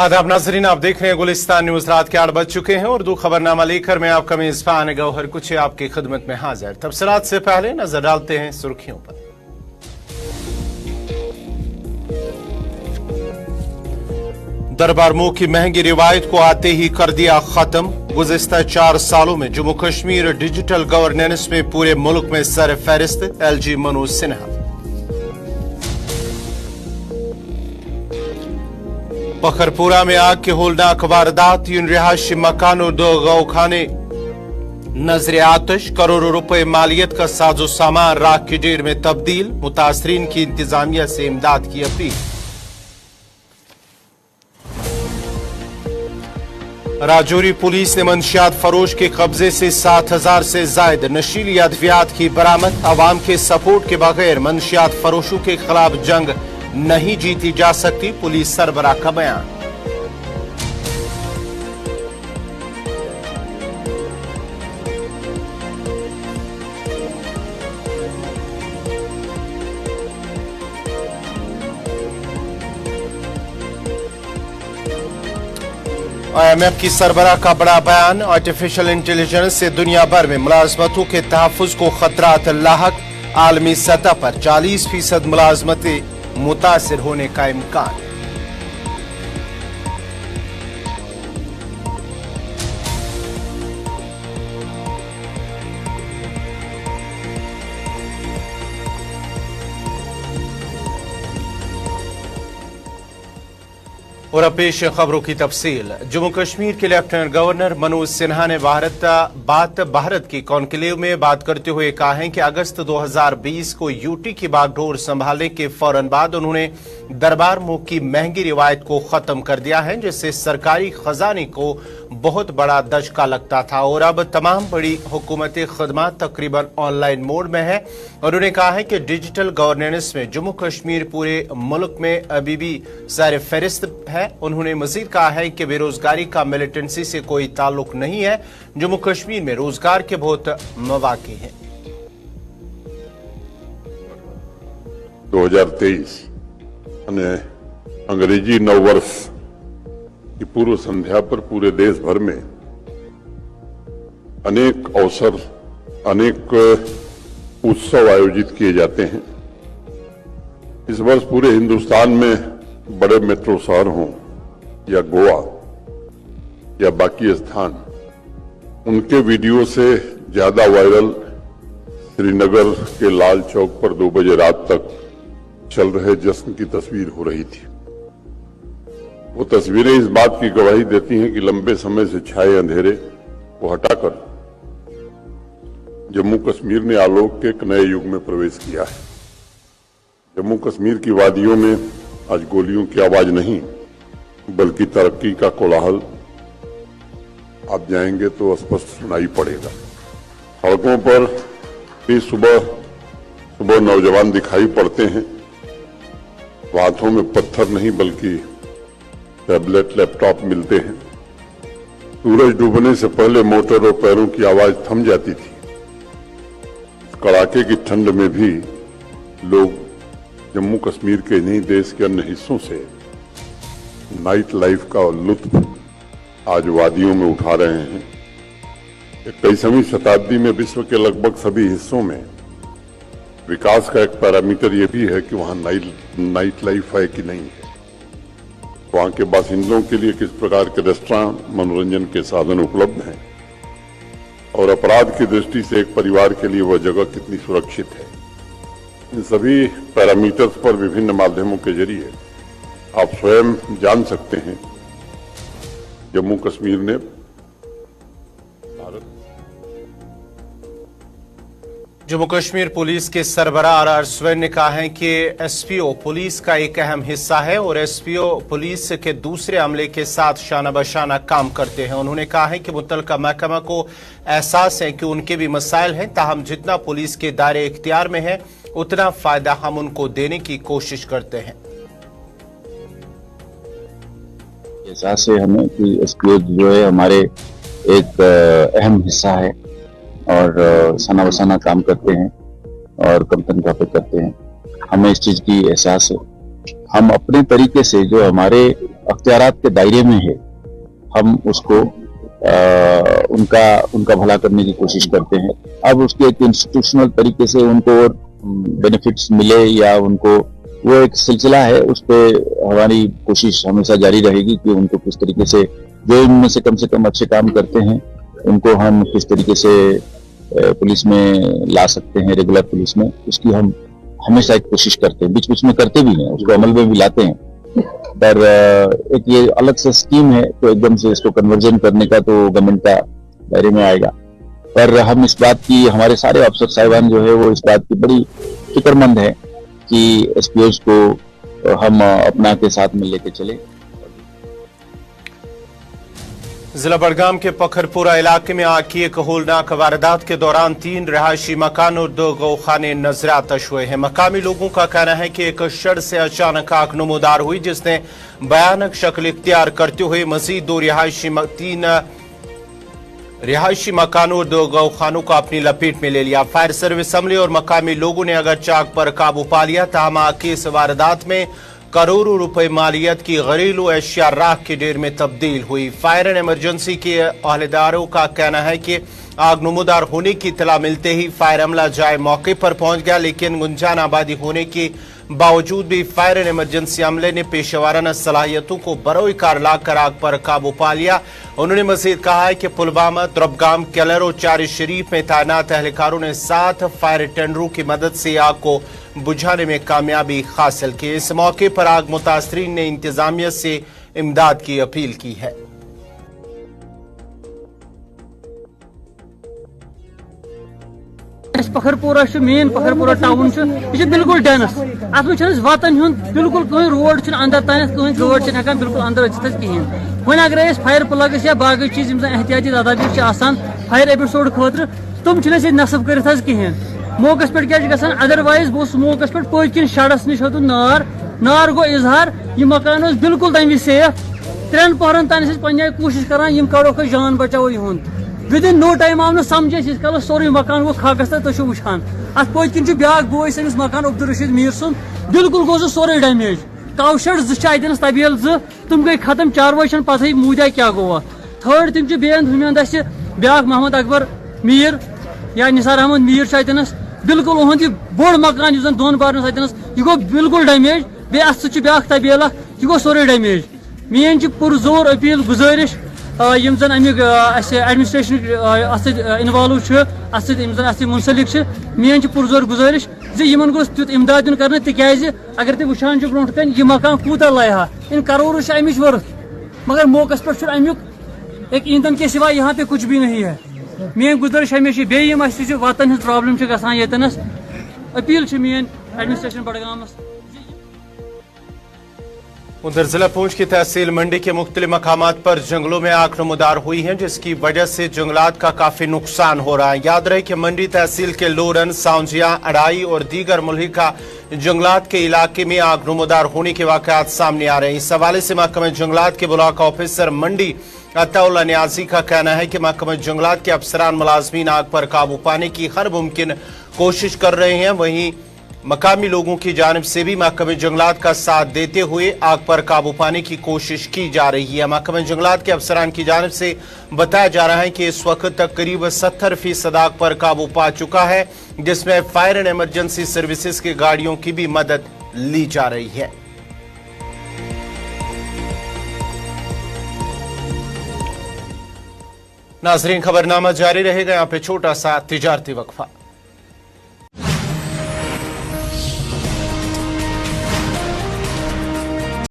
आदाब नाजरीन, आप देख रहे हैं गुलिस्तान न्यूज। रात के 8 बज चुके हैं। उर्दू खबरनामा लेकर मैं आपका मेजबान गौहर कुछ आपकी खिदमत में हाजिर। तफसीलात से पहले नजर डालते हैं सुर्खियों पर। दरबार मुंह की महंगी रिवायत को आते ही कर दिया खत्म। गुज़िश्ता 4 सालों में जम्मू कश्मीर डिजिटल गवर्नेंस में पूरे मुल्क में सर फहरिस्त, LG मनोज सिन्हा। बखरपुरा में आग के होलनाक वारदात, 3 रिहायशी मकान और 2 गौखाने नजर आतश। करोड़ों रुपए मालियत का साजो सामान राख की ढेर में तब्दील। मुतासरीन की इंतजामिया से इमदाद की अपील। राजौरी पुलिस ने मंशियात फरोश के कब्जे से 7,000 से जायद नशीली अद्वियात की बरामद। अवाम के सपोर्ट के बगैर मंशियात फरोशों के खिलाफ जंग नहीं जीती जा सकती, पुलिस सरबराह का बयान। IMF की सरबराह का बड़ा बयान। आर्टिफिशियल इंटेलिजेंस से दुनिया भर में मुलाजमतों के तहफ्फुज को खतरात लाहक। आलमी सतह पर 40% मुलाजमतें मुतासिर होने का इम्कान। और अब पेश खबरों की तफसील। जम्मू कश्मीर के लेफ्टिनेंट गवर्नर मनोज सिन्हा ने भारत की कॉन्क्लेव में बात करते हुए कहा है कि अगस्त 2020 को यूटी की बागडोर संभालने के फौरन बाद उन्होंने दरबार मुंह की महंगी रिवायत को खत्म कर दिया है, जिससे सरकारी खजाने को बहुत बड़ा दचका लगता था। और अब तमाम बड़ी हुकूमती खदमात तकरीबन ऑनलाइन मोड में है। और उन्होंने कहा है कि डिजिटल गवर्नेंस में जम्मू कश्मीर पूरे मुल्क में अभी भी सर फहरिस्त है। उन्होंने मजीद कहा है कि बेरोजगारी का मिलिटेंसी से कोई ताल्लुक नहीं है। जम्मू कश्मीर में रोजगार के बहुत मौके हैं। 2023 अंग्रेजी नववर्ष की पूर्व संध्या पर पूरे देश भर में अनेक अवसर, अनेक उत्सव आयोजित किए जाते हैं। इस वर्ष पूरे हिंदुस्तान में बड़े मेट्रो शहर हों या गोवा या बाकी स्थान, उनके वीडियो से ज्यादा वायरल श्रीनगर के लाल चौक पर 2 बजे रात तक चल रहे जश्न की तस्वीर हो रही थी। वो तस्वीरें इस बात की गवाही देती हैं कि लंबे समय से छाए अंधेरे को हटाकर जम्मू कश्मीर ने आलोक के एक नए युग में प्रवेश किया है। जम्मू कश्मीर की वादियों में आज गोलियों की आवाज नहीं, बल्कि तरक्की का कोलाहल आप जाएंगे तो स्पष्ट सुनाई पड़ेगा। सड़कों पर भी सुबह नौजवान दिखाई पड़ते हैं। हाथों में पत्थर नहीं बल्कि टैबलेट, लैपटॉप मिलते हैं। सूरज डूबने से पहले मोटर और पैरों की आवाज थम जाती थी। कड़ाके की ठंड में भी लोग जम्मू कश्मीर के नहीं देश के अन्य हिस्सों से नाइट लाइफ का लुत्फ आज वादियों में उठा रहे हैं। 21वीं शताब्दी में विश्व के लगभग सभी हिस्सों में विकास का एक पैरामीटर यह भी है कि वहां नाइट लाइफ है कि नहीं है, वहां के बासिंदों के लिए किस प्रकार के रेस्टोरेंट, मनोरंजन के साधन उपलब्ध हैं और अपराध की दृष्टि से एक परिवार के लिए वह जगह कितनी सुरक्षित है। इन सभी पैरामीटर्स पर विभिन्न माध्यमों के जरिए आप स्वयं जान सकते हैं जम्मू कश्मीर ने जम्मू कश्मीर पुलिस के सरबराह RR स्वैन ने कहा है कि SPO पुलिस का एक अहम हिस्सा है और SPO पुलिस के दूसरे अमले के साथ शाना बशाना काम करते हैं। उन्होंने कहा है कि मुतल्लिका महकमा को एहसास है कि उनके भी मसाइल हैं, ताहम जितना पुलिस के दायरे इख्तियार में है उतना फायदा हम उनको देने की कोशिश करते हैं। एहसास है हमें कि SPO जो है हमारे एक अहम हिस्सा है और सना बसाना काम करते हैं और कम तनख्वाह पे करते हैं। हमें इस चीज की एहसास है। हम अपने तरीके से जो हमारे अख्तियारात के दायरे में है हम उसको उनका भला करने की कोशिश करते हैं। अब उसके एक इंस्टीट्यूशनल तरीके से उनको बेनिफिट्स मिले या उनको वो एक सिलसिला है, उस पर हमारी कोशिश हमेशा जारी रहेगी कि उनको किस तरीके से जो इनमें से कम अच्छे काम करते हैं उनको हम किस तरीके से पुलिस में ला सकते हैं, रेगुलर पुलिस में, उसकी हम हमेशा एक कोशिश करते हैं, बीच बीच में करते भी हैं, उसको अमल में भी लाते हैं। पर एक ये अलग से स्कीम है तो एकदम से इसको कन्वर्जन करने का तो गवर्नमेंट का दायरे में आएगा। पर हम इस बात की, हमारे सारे अफसर साहिबान जो है वो इस बात की बड़ी फिक्रमंद है कि एसपीओज को हम अपना के साथ में लेके चले। जिला बड़गाम के पखरपुरा इलाके में आग की एक होलनाक वारदात के दौरान 3 रिहायशी मकान और 2 गौखाने नजर आतश हुए हैं। मकामी लोगों का कहना है कि एक शड़ से अचानक आग नमूदार हुई जिसने भयानक शक्ल इख्तियार करते हुए मजीद 3 रिहायशी मकानों और 2 गौखानों को अपनी लपेट में ले लिया। फायर सर्विस अमले और मकामी लोगों ने अगर आग पर काबू पा लिया, ताहम आग की इस वारदात में करोड़ों रुपए मालियत की घरेलू अशिया राख के ढेर में तब्दील हुई। फायर एंड इमरजेंसी के अहलदारों का कहना है कि आग नमूदार होने की इत्तला मिलते ही फायर अमला जाए मौके पर पहुंच गया, लेकिन गुंजान आबादी होने के बावजूद भी फायर एंड इमरजेंसी अमले ने पेशेवराना सलाहियतों को बरोए कार लाकर आग पर काबू पा लिया। उन्होंने मजीद कहा है कि पुलवामा, द्रबगाम, केलर और चार शरीफ में तैनात एहलकारों ने 7 फायर टेंडरों की मदद से आग को बुझाने में कामयाबी हासिल की। इस मौके पर आग मुतासरीन ने इंतजामिया से इमदाद की अपील की है। पखरपुरा मेन पखरपुरा टाउन यह बिल्कुल डेनस अत में वतन बिल्कुल कहीं रोड अंदर तान कहीं गाड़ हेकान बिल्कुल अंदर अचित कहें। वन अगर फायर प्लग्स या बाकी चीज एहतियाती तदाबीर फायर एपिसोड खुद तुम नसब कर कहें। मौकस पे क्या गसान अदरवाइज बस मौकस पे पकन शड़स नश नार गो इजहार। यह मकान बिल्कुल तमी सेफ 3 पहरन तान पे कोशिश करान कड़ोक जान बचाओ यह विदिन नो टाइम आव समझ कल सोरे मकान गो खाकस तुम वुचान अत पकन ब्या बोय सस मकान अब्दुल रशीद मीर सुन बिल्कुल गो सोरे डैमेज। कावशड़ अतन तबेल तुम गई खत्म, चारवाई पता मूदा क्या गो। थर्ड तम बेंद ब्या मोहम्मद अकबर मीर या निसार अहमद मीर अतनस बिल्कुल उहद बोड़ मकान 2 बारन अतनस यह गो बिल्कुल डैमेज। ब्या ब्या तबेल यह गो सोरे डैमेज। मेन पुरजोर अपील गुजारिश यम जन अमिक एडमिनिस्ट्रेशन इन्वॉल्व अत मुंसलिक मेन पुरजोर गुजारिश इन गोस तुत इमदाद दिन कर तिज अगर तुम वुचान ब्रो कन यह मकान कूता लयहा इन करोड़ अमिच वर्थ, मगर मौकस पे अमुक एक ईंधन के सिवा यहाँ पे कुछ भी नहीं है। मेन गुजारिश हमेशा बेम वतन प्रॉब्लम गसान यतनस अपील मेन एडमिनिस्ट्रेशन बड़गाम। उधर जिला पूंछ की तहसील मंडी के मुख्तलिफ मकामात पर जंगलों में आग नमूदार हुई है जिसकी वजह से जंगलात का काफी नुकसान हो रहा है। याद रहे कि मंडी तहसील के लोरन, साउंजिया, अड़ाई और दीगर मुल्हिका जंगलात के इलाके में आग नमूदार होने के वाकयात सामने आ रहे हैं। इस हवाले से महकमा जंगलात के ब्लॉक ऑफिसर मंडी अताउल्ला न्याजी का कहना है कि महकमा जंगलात के अफसरान मुलाजमीन आग पर काबू पाने की हर मुमकिन कोशिश कर रहे हैं। वहीं मकामी लोगों की जानिब से भी महकमा जंगलात का साथ देते हुए आग पर काबू पाने की कोशिश की जा रही है। महकमा जंगलात के अफसरान की जानिब से बताया जा रहा है कि इस वक्त तक करीब 70% आग पर काबू पा चुका है, जिसमें फायर एंड इमरजेंसी सर्विसेज की गाड़ियों की भी मदद ली जा रही है। नाजरीन, खबरनामा जारी रहेगा। यहाँ पे छोटा सा तिजारती वक्फा।